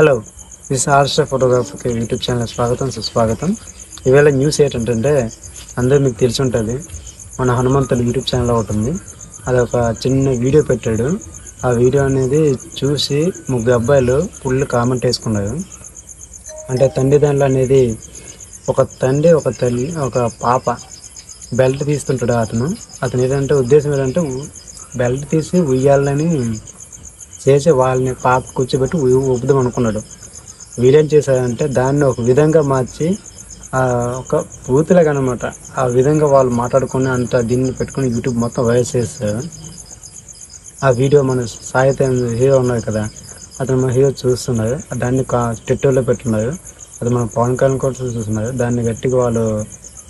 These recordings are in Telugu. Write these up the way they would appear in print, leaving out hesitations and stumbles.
హలో, దిస్ ఆర్ష ఫోటోగ్రాఫర్కి యూట్యూబ్ ఛానల్ స్వాగతం సుస్వాగతం. ఈవేళ న్యూస్ ఏంటంటే అందరూ మీకు తెలిసి ఉంటుంది. మన హనుమంతుడు యూట్యూబ్ ఛానల్ ఒకటి ఉంది. అది ఒక చిన్న వీడియో పెట్టాడు. ఆ వీడియో అనేది చూసి ముగ్గురు అబ్బాయిలు ఫుల్ కామెంట్ వేసుకున్నారు. అంటే తండ్రిదండ్రులు అనేది ఒక తండ్రి ఒక తల్లి ఒక పాప బెల్ట్ తీస్తుంటాడు. అతను ఏంటంటే ఉద్దేశం ఏంటంటే బెల్ట్ తీసి ఉయ్యాలని చేసి వాళ్ళని పాప కూర్చోబెట్టి ఊపుదాం అనుకున్నాడు. వీరేం చేశారంటే దాన్ని ఒక విధంగా మార్చి ఒక బూతులాగా అనమాట. ఆ విధంగా వాళ్ళు మాట్లాడుకుని అంత దీన్ని పెట్టుకుని యూట్యూబ్ మొత్తం వైరల్ చేస్తారు. ఆ వీడియో మన సాయిత హీరో ఉన్నారు కదా, అతను మన హీరో చూస్తున్నారు. దాన్ని ట్విట్టర్లో పెట్టున్నారు. అది మన పవన్ కళ్యాణ్ కూడా చూస్తున్నారు. దాన్ని గట్టిగా వాళ్ళు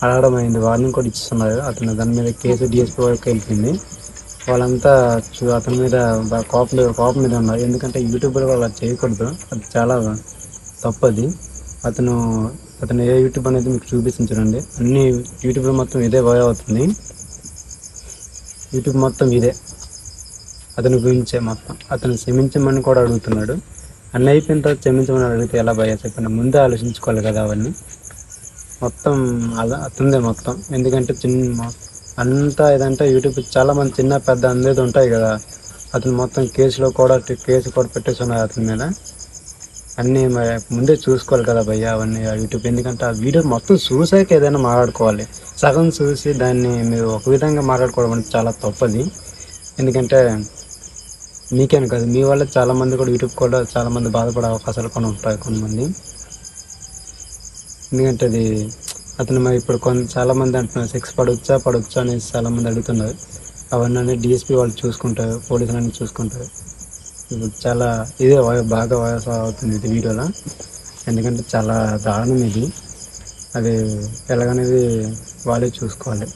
అడగడం అయింది, వార్నింగ్ కూడా ఇస్తున్నారు. అతను దాని మీద కేసు డిఎస్పీ వరకు వెళ్ళింది. వాళ్ళంతా అతని మీద కోపం మీద ఉన్నారు. ఎందుకంటే యూట్యూబర్ వాళ్ళు అది చేయకూడదు, అది చాలా తప్పది. అతను ఏ యూట్యూబ్ అనేది మీకు చూపించండి. అన్ని యూట్యూబ్లో మొత్తం ఇదే వైరల్ అవుతుంది. యూట్యూబ్ మొత్తం ఇదే అతని గురించే మొత్తం. అతను క్షమించమని కూడా అడుగుతున్నాడు. అన్నీ అయిపోయిన తర్వాత క్షమించమని అడిగితే ఎలా భయ చెప్పండి. ముందే ఆలోచించుకోవాలి కదా అవన్నీ. మొత్తం అలా అతుందే మొత్తం. ఎందుకంటే అంతా ఏదంటే యూట్యూబ్ చాలా మంది చిన్న పెద్ద అనేది ఉంటాయి కదా. అతను మొత్తం కేసు కూడా పెట్టేస్తున్నారు అతని మీద. అన్నీ ముందే చూసుకోవాలి కదా భయ్య అవన్నీ యూట్యూబ్. ఎందుకంటే ఆ వీడియో మొత్తం చూసాక ఏదైనా మాట్లాడుకోవాలి. సగం చూసి దాన్ని మీరు ఒక విధంగా మాట్లాడుకోవడం అంటే చాలా తప్పది. ఎందుకంటే మీకేను కాదు, మీ వల్ల చాలామంది కూడా యూట్యూబ్ కూడా చాలామంది బాధపడే అవకాశాలు కూడా ఉంటాయి కొంతమంది. ఎందుకంటే అది అతను మరి ఇప్పుడు చాలామంది అంటున్నారు సెక్స్ పడొచ్చా అనేసి చాలామంది అడుగుతున్నారు. అవన్నీ డిఎస్పీ వాళ్ళు చూసుకుంటారు, పోలీసులు అన్నీ చూసుకుంటారు. ఇప్పుడు చాలా ఇదే బాగా వైరస్ అవుతుంది ఇది వీడియోలో. ఎందుకంటే చాలా దారుణం ఇది. అది ఎలాగనేది వాళ్ళే చూసుకోవాలి.